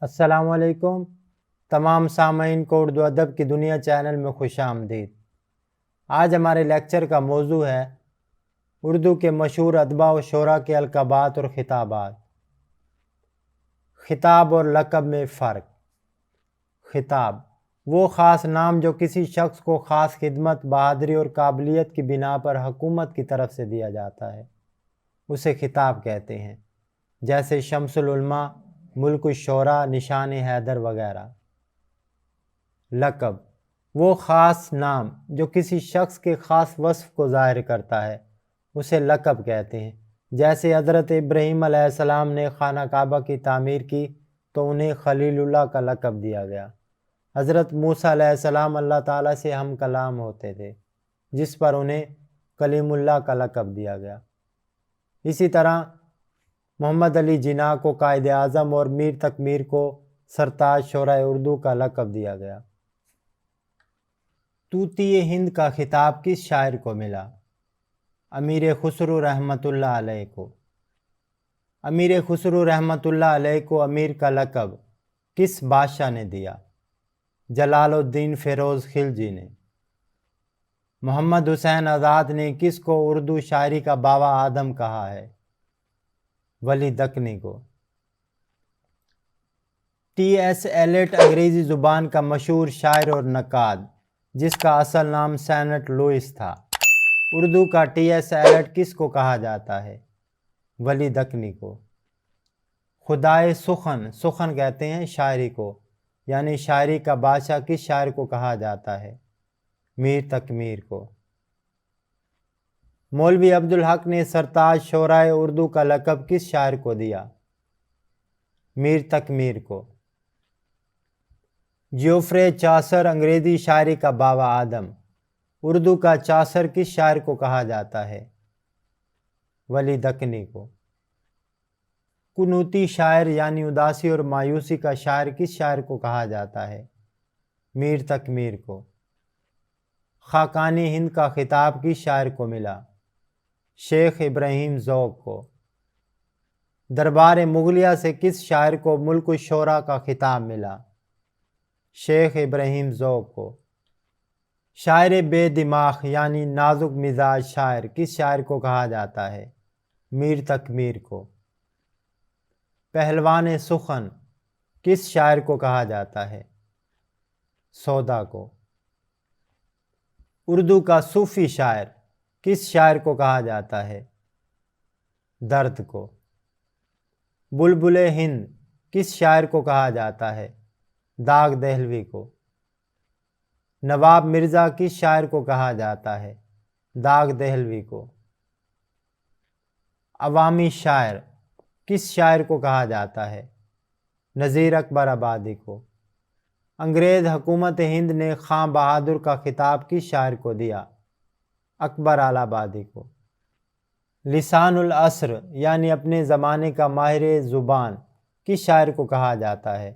السلام علیکم تمام سامعین کو اردو ادب کی دنیا چینل میں خوش آمدید۔ آج ہمارے لیکچر کا موضوع ہے اردو کے مشہور ادباء و شعراء کے القابات اور خطابات۔ خطاب اور لقب میں فرق۔ خطاب وہ خاص نام جو کسی شخص کو خاص خدمت، بہادری اور قابلیت کی بنا پر حکومت کی طرف سے دیا جاتا ہے، اسے خطاب کہتے ہیں، جیسے شمس العلماء، ملک الشعراء، نشان حیدر وغیرہ۔ لقب وہ خاص نام جو کسی شخص کے خاص وصف کو ظاہر کرتا ہے، اسے لقب کہتے ہیں، جیسے حضرت ابراہیم علیہ السلام نے خانہ کعبہ کی تعمیر کی تو انہیں خلیل اللہ کا لقب دیا گیا۔ حضرت موسیٰ علیہ السلام اللہ تعالیٰ سے ہم کلام ہوتے تھے، جس پر انہیں کلیم اللہ کا لقب دیا گیا۔ اسی طرح محمد علی جناح کو قائد اعظم اور میر تقی میر کو سرتاج شعراء اردو کا لقب دیا گیا۔ طوطی ہند کا خطاب کس شاعر کو ملا؟ امیر خسرو رحمۃ اللہ علیہ کو۔ امیر خسرو رحمۃ اللہ علیہ کو امیر کا لقب کس بادشاہ نے دیا؟ جلال الدین فیروز خلجی نے۔ محمد حسین آزاد نے کس کو اردو شاعری کا بابا آدم کہا ہے؟ ولی دکنی کو۔ ٹی ایس ایلیٹ انگریزی زبان کا مشہور شاعر اور نقاد، جس کا اصل نام سینٹ لوئس تھا۔ اردو کا ٹی ایس ایلیٹ کس کو کہا جاتا ہے؟ ولی دکنی کو۔ خدائے سخن، سخن کہتے ہیں شاعری کو، یعنی شاعری کا بادشاہ کس شاعر کو کہا جاتا ہے؟ میر تقی میر کو۔ مولوی عبدالحق نے سرتاج شعراء اردو کا لقب کس شاعر کو دیا؟ میر تقی میر کو۔ جیوفرے چاسر انگریزی شاعری کا بابا آدم، اردو کا چاسر کس شاعر کو کہا جاتا ہے؟ ولی دکنی کو۔ قنوتی شاعر یعنی اداسی اور مایوسی کا شاعر کس شاعر کو کہا جاتا ہے؟ میر تقی میر کو۔ خاقانی ہند کا خطاب کس شاعر کو ملا؟ شیخ ابراہیم ذوق کو۔ دربار مغلیہ سے کس شاعر کو ملک الشعراء کا خطاب ملا؟ شیخ ابراہیم ذوق کو۔ شاعر بے دماغ یعنی نازک مزاج شاعر کس شاعر کو کہا جاتا ہے؟ میر تقی میر کو۔ پہلوان سخن کس شاعر کو کہا جاتا ہے؟ سودا کو۔ اردو کا صوفی شاعر کس شاعر کو کہا جاتا ہے؟ درد کو۔ بلبل ہند کس شاعر کو کہا جاتا ہے؟ داغ دہلوی کو۔ نواب مرزا کس شاعر کو کہا جاتا ہے؟ داغ دہلوی کو۔ عوامی شاعر کس شاعر کو کہا جاتا ہے؟ نذیر اکبر آبادی کو۔ انگریز حکومت ہند نے خاں بہادر کا خطاب کس شاعر کو دیا؟ اکبر آل آبادی کو۔ لسان العصر یعنی اپنے زمانے کا ماہر زبان کس شاعر کو کہا جاتا ہے؟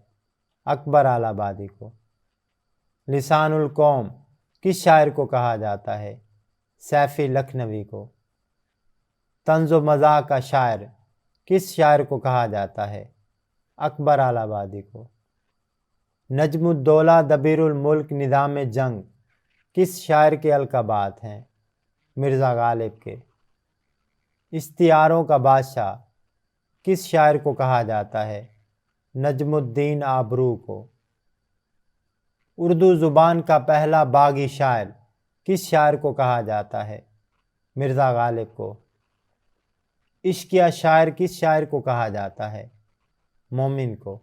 اکبر آل آبادی کو۔ لسان القوم کس شاعر کو کہا جاتا ہے؟ سیفی لکھنوی کو۔ طنز و مزاح کا شاعر کس شاعر کو کہا جاتا ہے؟ اکبر آل آبادی کو۔ نجم الدولہ دبیر الملک نظام جنگ کس شاعر کے القابات ہیں؟ مرزا غالب کے۔ استعاروں کا بادشاہ کس شاعر کو کہا جاتا ہے؟ نجم الدین آبرو کو۔ اردو زبان کا پہلا باغی شاعر کس شاعر کو کہا جاتا ہے؟ مرزا غالب کو۔ عشقیہ شاعر کس شاعر کو کہا جاتا ہے؟ مومن کو۔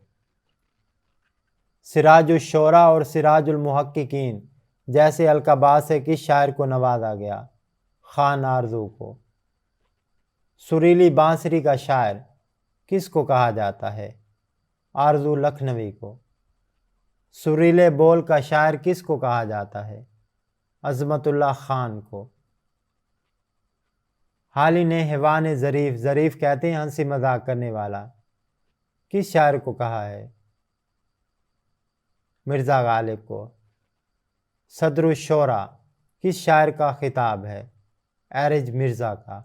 سراج الشعراء اور سراج المحققین جیسے القابات سے کس شاعر کو نوازا گیا؟ خان آرزو کو۔ سریلی بانسری کا شاعر کس کو کہا جاتا ہے؟ آرزو لکھنوی کو۔ سریلے بول کا شاعر کس کو کہا جاتا ہے؟ عظمت اللہ خان کو۔ حالین حیوان ظریف، ظریف کہتے ہیں ہنسی مذاق کرنے والا، کس شاعر کو کہا ہے؟ مرزا غالب کو۔ صدر الشعراء کس شاعر کا خطاب ہے؟ ارج مرزا کا۔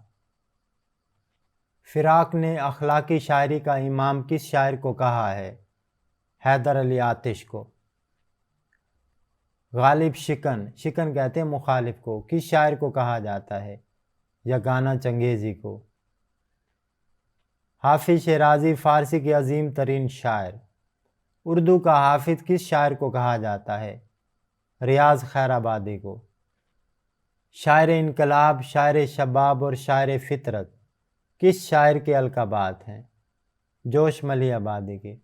فراق نے اخلاقی شاعری کا امام کس شاعر کو کہا ہے؟ حیدر علی آتش کو۔ غالب شکن، شکن کہتے ہیں مخالف کو، کس شاعر کو کہا جاتا ہے؟ یگانہ چنگیزی کو۔ حافظ شیرازی فارسی کے عظیم ترین شاعر۔ اردو کا حافظ کس شاعر کو کہا جاتا ہے؟ ریاض خیر آبادی کو۔ شاعر انقلاب، شاعر شباب اور شاعر فطرت کس شاعر کے القابات ہیں؟ جوش ملی آبادی کے۔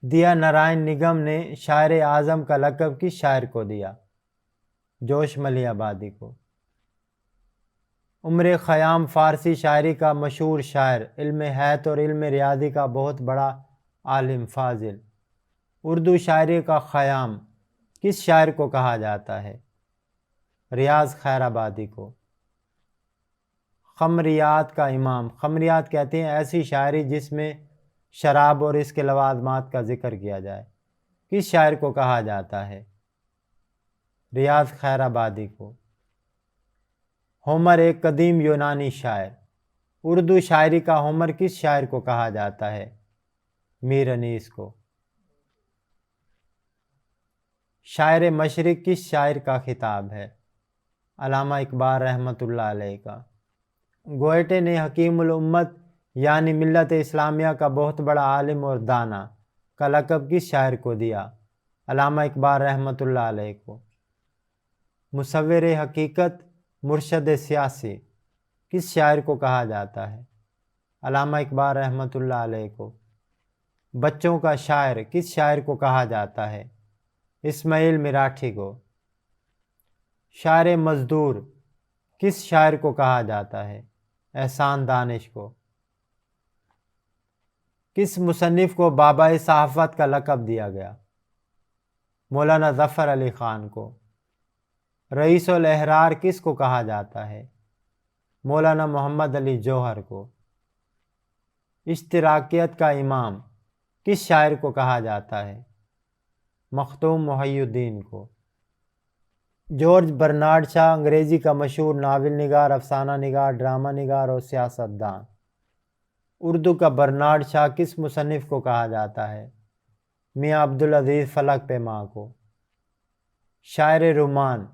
دیا نارائن نگم نے شاعر اعظم کا لقب کس شاعر کو دیا؟ جوش ملی آبادی کو۔ عمر خیام فارسی شاعری کا مشہور شاعر، علم حیات اور علم ریاضی کا بہت بڑا عالم فاضل۔ اردو شاعری کا خیام کس شاعر کو کہا جاتا ہے؟ ریاض خیر آبادی کو۔ خمریات کا امام، خمریات کہتے ہیں ایسی شاعری جس میں شراب اور اس کے لوازمات کا ذکر کیا جائے، کس شاعر کو کہا جاتا ہے؟ ریاض خیر آبادی کو۔ ہومر ایک قدیم یونانی شاعر، اردو شاعری کا ہومر کس شاعر کو کہا جاتا ہے؟ میر انیس کو۔ شاعر مشرق کس شاعر کا خطاب ہے؟ علامہ اقبال رحمۃ اللہ علیہ کا۔ گوئٹے نے حکیم الامت یعنی ملت اسلامیہ کا بہت بڑا عالم اور دانا کا لقب کس شاعر کو دیا؟ علامہ اقبال رحمۃ اللہ علیہ کو۔ مصور حقیقت، مرشد سیاسی کس شاعر کو کہا جاتا ہے؟ علامہ اقبال رحمۃ اللہ علیہ کو۔ بچوں کا شاعر کس شاعر کو کہا جاتا ہے؟ اسماعیل مراٹھی کو۔ شاعر مزدور کس شاعر کو کہا جاتا ہے؟ احسان دانش کو۔ کس مصنف کو بابائے صحافت کا لقب دیا گیا؟ مولانا ظفر علی خان کو۔ رئیس الاحرار کس کو کہا جاتا ہے؟ مولانا محمد علی جوہر کو۔ اشتراکیت کا امام کس شاعر کو کہا جاتا ہے؟ مختوم محی الدین کو۔ جارج برنارڈ شاہ انگریزی کا مشہور ناول نگار، افسانہ نگار، ڈرامہ نگار اور سیاست دان۔ اردو کا برنارڈ شاہ کس مصنف کو کہا جاتا ہے؟ میاں عبدالعزیز فلک پیما کو۔ شاعر رومان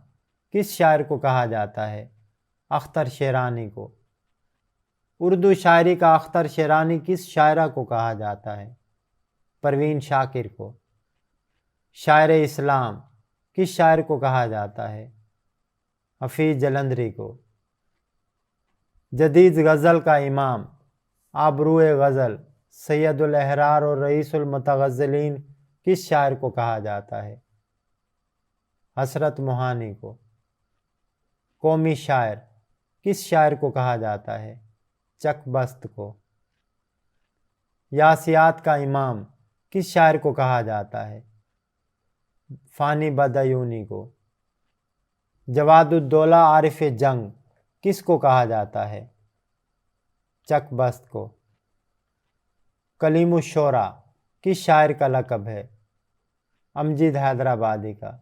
کس شاعر کو کہا جاتا ہے؟ اختر شیرانی کو۔ اردو شاعری کا اختر شیرانی کس شاعرہ کو کہا جاتا ہے؟ پروین شاکر کو۔ شاعر اسلام کس شاعر کو کہا جاتا ہے؟ حفیظ جلندھری کو۔ جدید غزل کا امام، آبروئے غزل، سید الاحرار اور رئیس المتغزلین کس شاعر کو کہا جاتا ہے؟ حسرت موہانی کو۔ قومی شاعر کس شاعر کو کہا جاتا ہے؟ چک بست کو۔ یاسیات کا امام کس شاعر کو کہا جاتا ہے؟ فانی بدعیونی کو۔ جواد الدولہ عارف جنگ کس کو کہا جاتا ہے؟ چک بست کو۔ کلیم الشعراء کس شاعر کا لقب ہے؟ امجد حیدرآبادی کا۔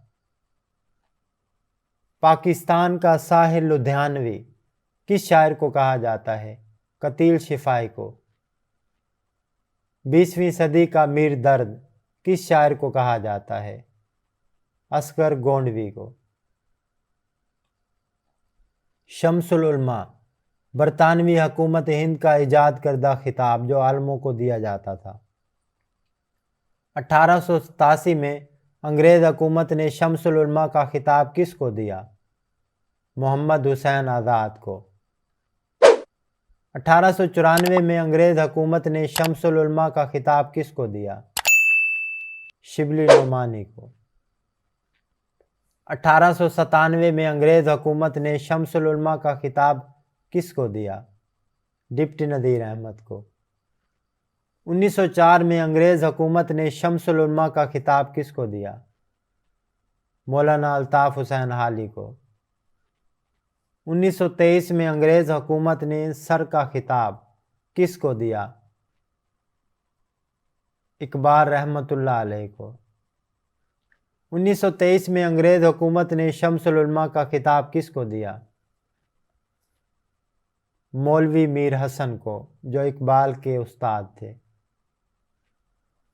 پاکستان کا ساحر لدھیانوی کس شاعر کو کہا جاتا ہے؟ قتیل شفاعی کو۔ 20ویں صدی کا میر درد کس شاعر کو کہا جاتا ہے؟ اصغر گونڈوی کو۔ شمس العلماء برطانوی حکومت ہند کا ایجاد کردہ خطاب جو عالموں کو دیا جاتا تھا۔ 1887 میں انگریز حکومت نے شمس العلماء کا خطاب کس کو دیا؟ محمد حسین آزاد کو۔ 1894 میں انگریز حکومت نے شمس العلماء کا خطاب کس کو دیا؟ شبلی نعمانی کو۔ 1897 میں انگریز حکومت نے شمس العلماء کا خطاب کس کو دیا؟ ڈپٹی نذیر احمد کو۔ 1904 میں انگریز حکومت نے شمس العلماء کا خطاب کس کو دیا؟ مولانا الطاف حسین حالی کو۔ 1923 میں انگریز حکومت نے سر کا خطاب کس کو دیا؟ اقبال رحمۃ اللہ علیہ کو۔ 1923 میں انگریز حکومت نے شمس العلماء کا خطاب کس کو دیا؟ مولوی میر حسن کو، جو اقبال کے استاد تھے۔